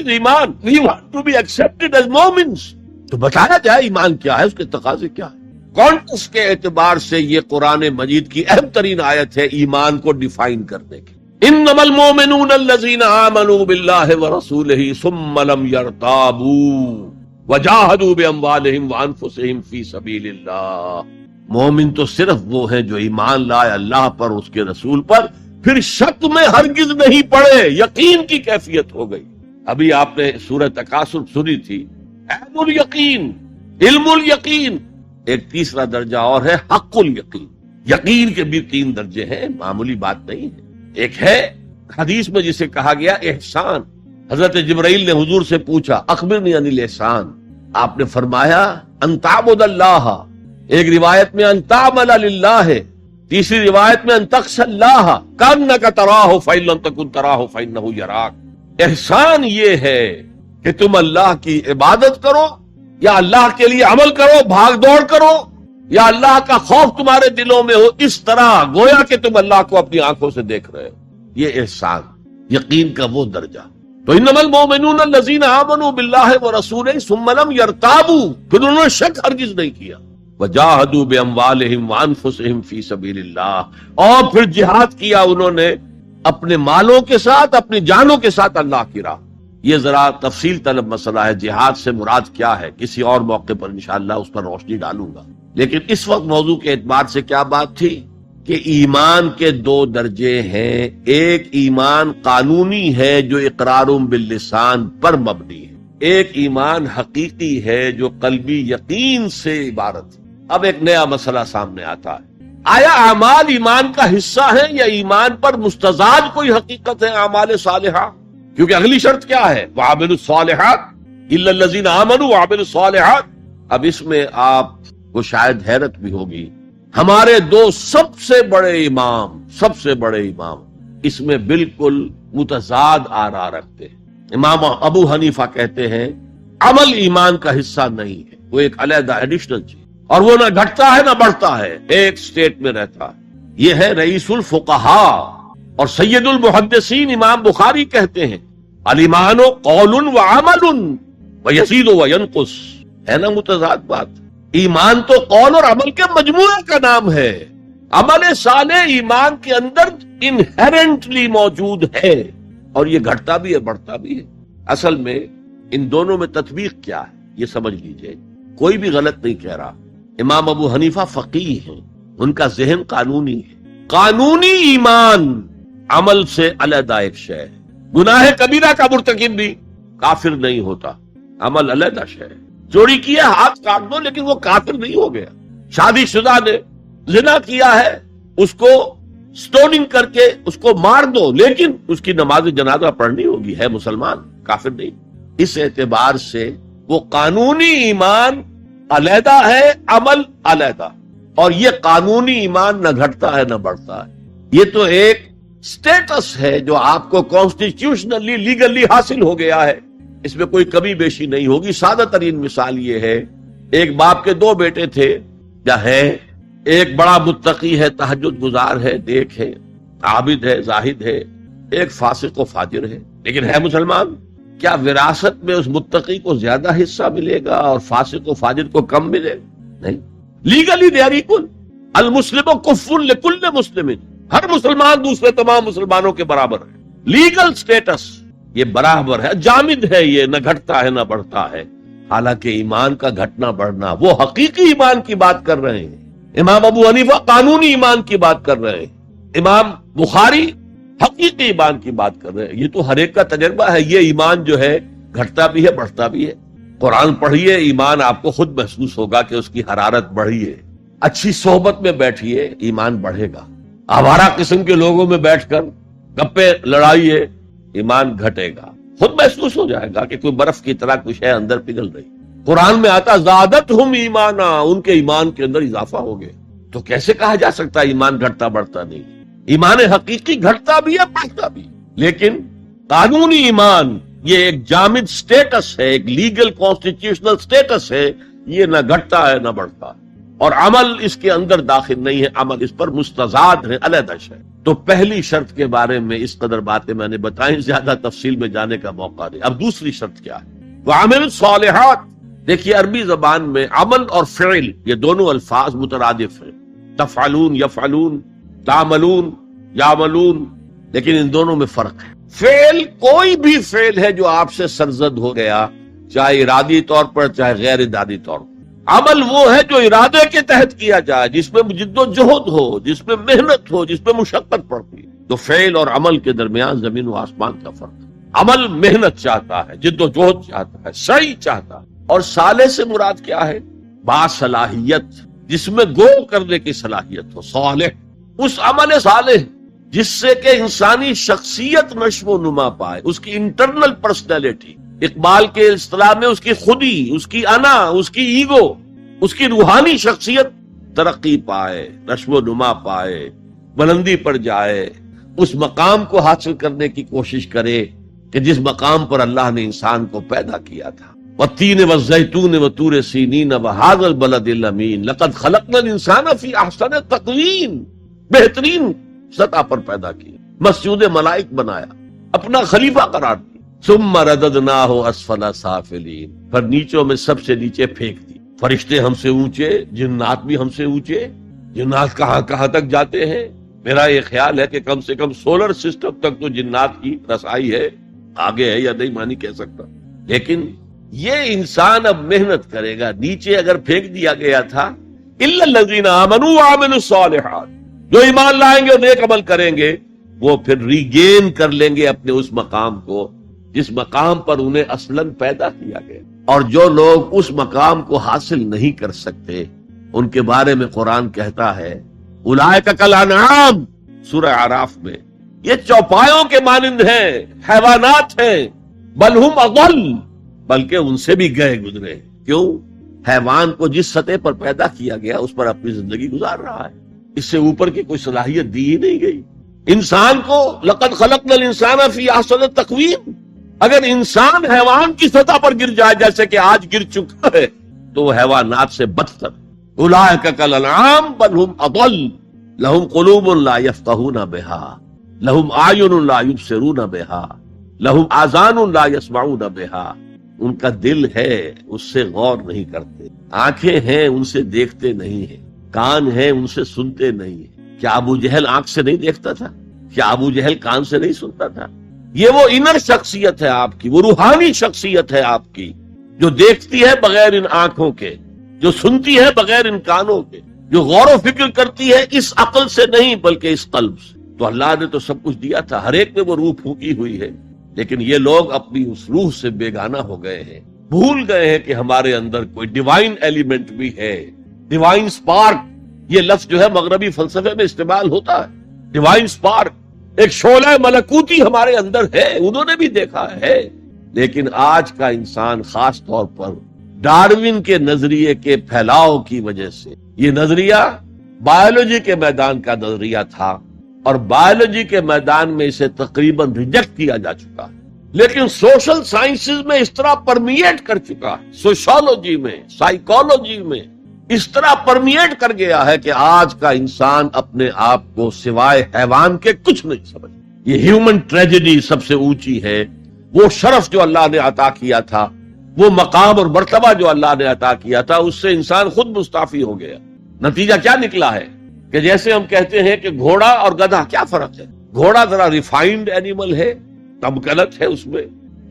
ایمان we want to be accepted as Mormons، تو بتایا جائے ایمان کیا ہے، اس کے تقاضے کیا ہے۔ کانٹیکسٹ کے اعتبار سے یہ قرآن مجید کی اہم ترین آیت ہے ایمان کو ڈیفائن کرنے کی۔ انما المؤمنون الذين آمنوا بالله ورسوله ثم لم يرتابوا وجاهدوا باموالهم وانفسهم في سبيل الله، مومن تو صرف وہ ہیں جو ایمان لائے اللہ پر، اس کے رسول پر، پھر شک میں ہرگز نہیں پڑے، یقین کی کیفیت ہو گئی۔ ابھی آپ نے سورہ تکاثر سنی تھی، علم الیقین، علم الیقین، ایک تیسرا درجہ اور ہے حق الیقین۔ یقین کے بھی 3 درجے ہیں، معمولی بات نہیں ہے۔ ایک ہے حدیث میں جسے کہا گیا احسان، حضرت جبرائیل نے حضور سے پوچھا اخبرنی عن الاحسان، آپ نے فرمایا ان تعبد اللہ، ایک روایت میں ان تعمل للہ، تیسری روایت میں ان تخشى اللہ کانک تراہ فإن لم تکن تراہ فإنہ یراک۔ احسان یہ ہے کہ تم اللہ کی عبادت کرو یا اللہ کے لیے عمل کرو، بھاگ دوڑ کرو، یا اللہ کا خوف تمہارے دلوں میں ہو، اس طرح گویا کہ تم اللہ کو اپنی آنکھوں سے دیکھ رہے ہو۔ یہ احسان، یقین کا وہ درجہ۔ تو انما المؤمنون الذین آمنوا باللہ ورسولہ ثم لم یرتابوا، پھر انہوں نے شک ہرگز نہیں کیا، وجاہدوا باموالہم وانفسہم فی سبیل اللہ، اور پھر جہاد کیا انہوں نے اپنے مالوں کے ساتھ، اپنی جانوں کے ساتھ اللہ کی راہ۔ یہ ذرا تفصیل طلب مسئلہ ہے، جہاد سے مراد کیا ہے، کسی اور موقع پر انشاءاللہ اس پر روشنی ڈالوں گا۔ لیکن اس وقت موضوع کے اعتبار سے کیا بات تھی کہ ایمان کے دو درجے ہیں، ایک ایمان قانونی ہے جو اقرار باللسان پر مبنی ہے، ایک ایمان حقیقی ہے جو قلبی یقین سے عبارت ہے۔ اب ایک نیا مسئلہ سامنے آتا ہے، آیا اعمال ایمان کا حصہ ہیں یا ایمان پر مستزاد کوئی حقیقت ہے اعمال صالحہ؟ کیونکہ اگلی شرط کیا ہے، وَعَمِلُوا الصَّالِحَاتِ إِلَّا الَّذِينَ آمَنُوا وَعَمِلُوا الصَّالِحَاتِ۔ اب اس میں آپ کو شاید حیرت بھی ہوگی، ہمارے دو سب سے بڑے امام اس میں بالکل متضاد آراء رکھتے ہیں۔ امام ابو حنیفہ کہتے ہیں عمل ایمان کا حصہ نہیں ہے، وہ ایک علیحدہ ایڈیشنل چیز، اور وہ نہ گھٹتا ہے نہ بڑھتا ہے، ایک سٹیٹ میں رہتا ہے۔ یہ ہے رئیس الفقہاء اور سید المحدثین امام بخاری کہتے ہیں الایمان قول وعمل ویزید وینقص۔ ہے نا متضاد بات؟ ایمان تو قول اور عمل کے مجموعے کا نام ہے، عمل صالح ایمان کے اندر انہیرنٹلی موجود ہے، اور یہ گھٹتا بھی ہے بڑھتا بھی ہے۔ اصل میں ان دونوں میں تطبیق کیا ہے یہ سمجھ لیجئے، کوئی بھی غلط نہیں کہہ رہا۔ امام ابو حنیفہ فقیہ ہیں، ان کا ذہن قانونی ہے، قانونی ایمان عمل سے علیحدہ ایک شے ہے۔ گناہ کبیرہ کا مرتکب بھی کافر نہیں ہوتا، عمل علیحدہ شے ہے۔ چوری کیا ہاتھ کاٹ دو لیکن وہ کافر نہیں ہو گیا۔ شادی شدہ نے زنا کیا ہے، اس کو سٹوننگ کر کے اس کو مار دو، لیکن اس کی نماز جنازہ پڑھنی ہوگی، ہے مسلمان، کافر نہیں۔ اس اعتبار سے وہ قانونی ایمان علیحدہ ہے، عمل علیحدہ، اور یہ قانونی ایمان نہ گھٹتا ہے نہ بڑھتا ہے۔ یہ تو ایک سٹیٹس ہے جو آپ کو کانسٹیٹیوشنلی لیگلی حاصل ہو گیا ہے، اس میں کوئی کمی بیشی نہیں ہوگی۔ سادہ ترین مثال یہ ہے، ایک باپ کے دو بیٹے تھے یا ہے، ایک بڑا متقی ہے، تہجد گزار ہے، نیک ہے، عابد ہے، زاہد ہے، ایک فاسق و فاجر ہے، لیکن ہے مسلمان۔ کیا وراثت میں اس متقی کو زیادہ حصہ ملے گا اور فاسق و فاجر کو کم ملے گا؟ نہیں، لیگلی دے آر ایکول۔ المسلم کف لکل مسلم، ہر مسلمان دوسرے تمام مسلمانوں کے برابر ہے، لیگل سٹیٹس یہ برابر ہے، جامد ہے، یہ نہ گھٹتا ہے نہ بڑھتا ہے۔ حالانکہ ایمان کا گھٹنا بڑھنا، وہ حقیقی ایمان کی بات کر رہے ہیں، امام ابو حنیفہ قانونی ایمان کی بات کر رہے ہیں، امام بخاری حقیقی ایمان کی بات کر رہے ہیں۔ یہ تو ہر ایک کا تجربہ ہے، یہ ایمان جو ہے گھٹتا بھی ہے بڑھتا بھی ہے۔ قرآن پڑھیے، ایمان آپ کو خود محسوس ہوگا کہ اس کی حرارت بڑھی ہے۔ اچھی صحبت میں بیٹھیے، ایمان بڑھے گا۔ آوارہ قسم کے لوگوں میں بیٹھ کر گپے لڑائیے، ایمان گھٹے گا۔ خود محسوس ہو جائے گا کہ کوئی برف کی طرح کچھ ہے اندر پگھل رہی۔ قرآن میں آتا زادتہم ایمانا، ان کے ایمان کے اندر اضافہ ہو گیا۔ تو کیسے کہا جا سکتا ہے ایمان گھٹتا بڑھتا نہیں؟ ایمان حقیقی گھٹتا بھی ہے بڑھتا بھی، لیکن قانونی ایمان یہ ایک جامد سٹیٹس ہے، ایک لیگل کانسٹیٹیوشنل سٹیٹس ہے، یہ نہ گھٹتا ہے نہ بڑھتا ہے، اور عمل اس کے اندر داخل نہیں ہے، عمل اس پر مستزاد ہے، علیحدہ ہے۔ تو پہلی شرط کے بارے میں اس قدر باتیں میں نے بتائیں، زیادہ تفصیل میں جانے کا موقع نہیں۔ اب دوسری شرط کیا ہے؟ وَعَمِلُوا الصَّالِحَاتِ۔ دیکھیے عربی زبان میں عمل اور فعل یہ دونوں الفاظ مترادف ہیں، تفعلون یفعلون، تعملون یعملون، لیکن ان دونوں میں فرق ہے۔ فعل کوئی بھی فعل ہے جو آپ سے سرزد ہو گیا، چاہے ارادی طور پر چاہے غیر ارادی طور پر۔ عمل وہ ہے جو ارادے کے تحت کیا جائے، جس میں جد و جہد ہو، جس میں محنت ہو، جس میں مشقت پڑتی ہے۔ تو فعل اور عمل کے درمیان زمین و آسمان کا فرق ہے۔ عمل محنت چاہتا ہے، جد و جہد چاہتا ہے، سعی چاہتا ہے۔ اور صالح سے مراد کیا ہے؟ باصلاحیت، جس میں گو کرنے کی صلاحیت ہو، صالح۔ اس عمل صالح جس سے کہ انسانی شخصیت نشو و نما پائے، اس کی انٹرنل پرسنالٹی، اقبال کے اصطلاح میں اس کی خودی، اس کی انا، اس کی ایگو، اس کی روحانی شخصیت ترقی پائے، نشو و نما پائے، بلندی پر جائے، اس مقام کو حاصل کرنے کی کوشش کرے کہ جس مقام پر اللہ نے انسان کو پیدا کیا تھا۔ والتین والزیتون وطور سینین وہذا البلد الامین لقد خلقنا الانسان فی احسن تقویم، بہترین سطح پر پیدا کیا، مسجود ملائک بنایا، اپنا خلیفہ قرار دیا۔ ثم رددناہ اسفل سافلین، پھر نیچوں میں سب سے نیچے پھینک دی۔ فرشتے ہم سے اونچے، جنات بھی ہم سے اونچے، جنات کہاں کہاں تک جاتے ہیں. میرا یہ خیال ہے کہ کم سے کم سولر سسٹم تک تو جنات کی رسائی ہے، آگے ہے یا نہیں میں نہیں کہہ سکتا. لیکن یہ انسان اب محنت کرے گا. نیچے اگر پھینک دیا گیا تھا الا الذین آمنوا وعملوا الصالحات، جو ایمان لائیں گے اور نیک عمل کریں گے وہ پھر ریگین کر لیں گے اپنے اس مقام کو جس مقام پر انہیں اصلاً پیدا کیا گیا. اور جو لوگ اس مقام کو حاصل نہیں کر سکتے ان کے بارے میں قرآن کہتا ہے اولئک کالانعام، سورہ اعراف میں، یہ چوپایوں کے مانند ہیں، حیوانات ہیں، بل ہم اضل، بلکہ ان سے بھی گئے گزرے. کیوں؟ حیوان کو جس سطح پر پیدا کیا گیا اس پر اپنی زندگی گزار رہا ہے، اس سے اوپر کی کوئی صلاحیت دی ہی نہیں گئی. انسان کو لقد خلقنا الانسان فی احسن تقویم، اگر انسان حیوان کی سطح پر گر جائے جیسے کہ آج گر چکا ہے تو وہ حیوانات سے بدتر. اولئک کالانعام بل ہم اضل، لہم قلوب لا یفقہون بہا، لہم اعین لا یبصرون بہا، لہم آذان لا یسمعون بہا. ان کا دل ہے اس سے غور نہیں کرتے، آنکھیں ہیں ان سے دیکھتے نہیں ہیں، کان ہیں ان سے سنتے نہیں ہیں. کیا ابو جہل آنکھ سے نہیں دیکھتا تھا؟ کیا ابو جہل کان سے نہیں سنتا تھا؟ یہ وہ انر شخصیت ہے آپ کی، وہ روحانی شخصیت ہے آپ کی، جو دیکھتی ہے بغیر ان آنکھوں کے، جو سنتی ہے بغیر ان کانوں کے، جو غور و فکر کرتی ہے اس عقل سے نہیں بلکہ اس قلب سے. تو اللہ نے تو سب کچھ دیا تھا، ہر ایک میں وہ روح پھونکی ہوئی ہے، لیکن یہ لوگ اپنی اس روح سے بیگانہ ہو گئے ہیں، بھول گئے ہیں کہ ہمارے اندر کوئی ڈیوائن ایلیمنٹ بھی ہے. ڈیوائن سپارک، یہ لفظ جو ہے مغربی فلسفے میں استعمال ہوتا ہے. ڈیوائن سپارک، ایک شعلہ ملکوتی ہمارے اندر ہے، انہوں نے بھی دیکھا ہے. لیکن آج کا انسان خاص طور پر ڈارون کے نظریے کے پھیلاؤ کی وجہ سے، یہ نظریہ بایولوجی کے میدان کا نظریہ تھا اور بایولوجی کے میدان میں اسے تقریباً ریجیکٹ کیا جا چکا ہے، لیکن سوشل سائنسز میں اس طرح پرمیٹ کر چکا ہے، سوشولوجی میں، سائیکولوجی میں اس طرح پرمیٹ کر گیا ہے کہ آج کا انسان اپنے آپ کو سوائے حیوان کے کچھ نہیں سمجھ. یہ ہیومن ٹریجڈی سب سے اونچی ہے. وہ شرف جو اللہ نے عطا کیا تھا، وہ مقام اور مرتبہ جو اللہ نے عطا کیا تھا، اس سے انسان خود مستعفی ہو گیا. نتیجہ کیا نکلا ہے کہ جیسے ہم کہتے ہیں کہ گھوڑا اور گدھا، کیا فرق ہے؟ گھوڑا ذرا ریفائنڈ اینیمل ہے، تمکنت ہے اس میں،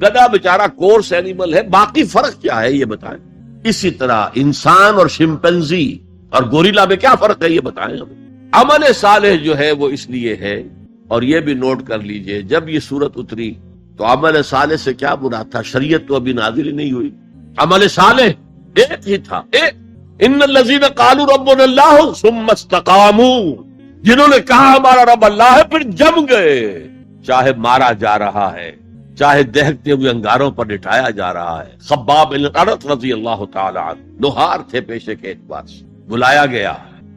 گدھا بیچارہ کورس اینیمل ہے. باقی فرق کیا ہے یہ بتائیں. اسی طرح انسان اور شمپینزی اور گوریلا میں کیا فرق ہے یہ بتائیں ہمیں. عمل صالح جو ہے وہ اس لیے ہے، اور یہ بھی نوٹ کر لیجئے جب یہ سورت اتری تو عمل صالح سے کیا مراد تھا؟ شریعت تو ابھی نازل ہی نہیں ہوئی. عمل صالح ایک ہی تھا، ان الذین قالوا ربنا اللہ ثم استقاموا، جنہوں نے کہا ہمارا رب اللہ ہے پھر جم گئے. چاہے مارا جا رہا ہے، چاہے دہکتے ہوئے انگاروں پر لٹایا جا رہا ہے. خباب بن الارت رضی اللہ تعالی عنہ لوہار تھے پیشے کے اعتبار سے، بلایا گیا،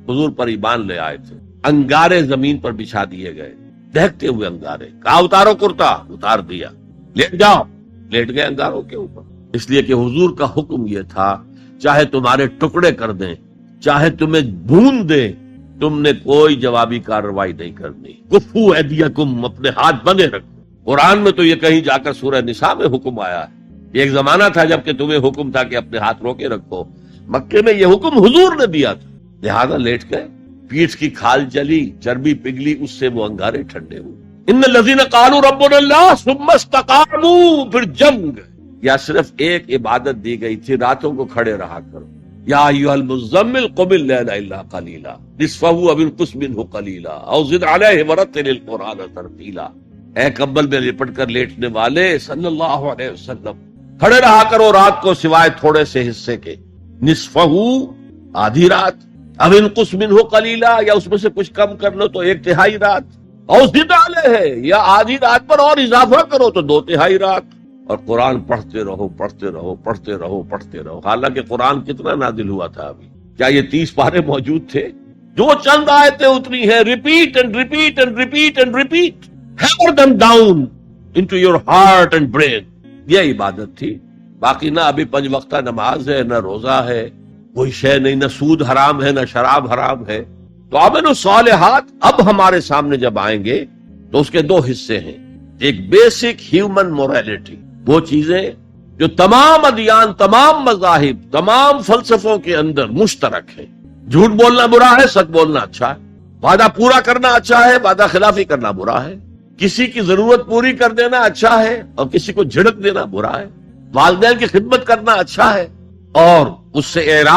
حضور پر ایمان لے آئے تھے، انگارے زمین پر بچھا دیے گئے، دہکتے ہوئے انگارے. کہا اتارو کرتا، اتار دیا. لیٹ جاؤ، لیٹ گئے انگاروں کے اوپر. اس لیے کہ حضور کا حکم یہ تھا چاہے تمہارے ٹکڑے کر دیں، چاہے تمہیں بھون دیں، تم نے کوئی جوابی کارروائی نہیں کرنی. کفو ایدیکم، اپنے ہاتھ بندے رکھو. قرآن میں تو یہ کہیں جا کر سورہ نساء میں حکم آیا ہے. ایک زمانہ تھا جب کہ تمہیں حکم تھا کہ اپنے ہاتھ روکے رکھو. مکے میں یہ حکم حضور نے دیا تھا، لہذا لیٹ گئے. پیٹھ کی کھال چلی، چربی پگھلی، اس سے وہ انگارے ٹھنڈے ہوئے. ان الذین قالوا ربنا اللہ ثم استقاموا، پھر جم گئے. یا صرف ایک عبادت دی گئی تھی، راتوں کو کھڑے رہا کرو. یا ایھا المزمل قم اللیل الا قلیلا نصفہ او انقص منہ قلیلا او زد علیہ ورتل القرآن ترتیلا. اے کمبل میں لپٹ کر لیٹنے والے صلی اللہ علیہ وسلم، کھڑے رہا کرو رات کو سوائے تھوڑے سے حصے کے. نصفہ، آدھی رات، اب انقص منہ قلیلا، یا اس میں سے کچھ کم کر لو تو 1/3 رات. اور زد علیہ، یا آدھی رات پر اور اضافہ کرو تو 2/3 رات. اور قرآن پڑھتے رہو پڑھتے رہو پڑھتے رہو پڑھتے رہو. حالانکہ قرآن کتنا نازل ہوا تھا ابھی؟ کیا یہ 30 پارے موجود تھے؟ جو چند آیتیں اتری ہیں، repeat and repeat and repeat and repeat, hammer them down into your heart and brain. یہ عبادت تھی. باقی نہ ابھی 5 وقتہ نماز ہے، نہ روزہ ہے، کوئی شے نہیں، نہ سود حرام ہے، نہ شراب حرام ہے. تو عمل الصالحات اب ہمارے سامنے جب آئیں گے تو اس کے 2 حصے ہیں. ایک بیسک ہیومن موریلٹی، وہ چیزیں جو تمام ادیان، تمام مذاہب، تمام فلسفوں کے اندر مشترک ہے۔ جھوٹ بولنا برا ہے، سچ بولنا اچھا ہے۔ وعدہ پورا کرنا اچھا ہے، وعدہ خلافی کرنا برا ہے۔ کسی کی ضرورت پوری کر دینا اچھا ہے اور کسی کو جھڑک دینا برا ہے۔ والدین کی خدمت کرنا اچھا ہے اور اس سے اعراض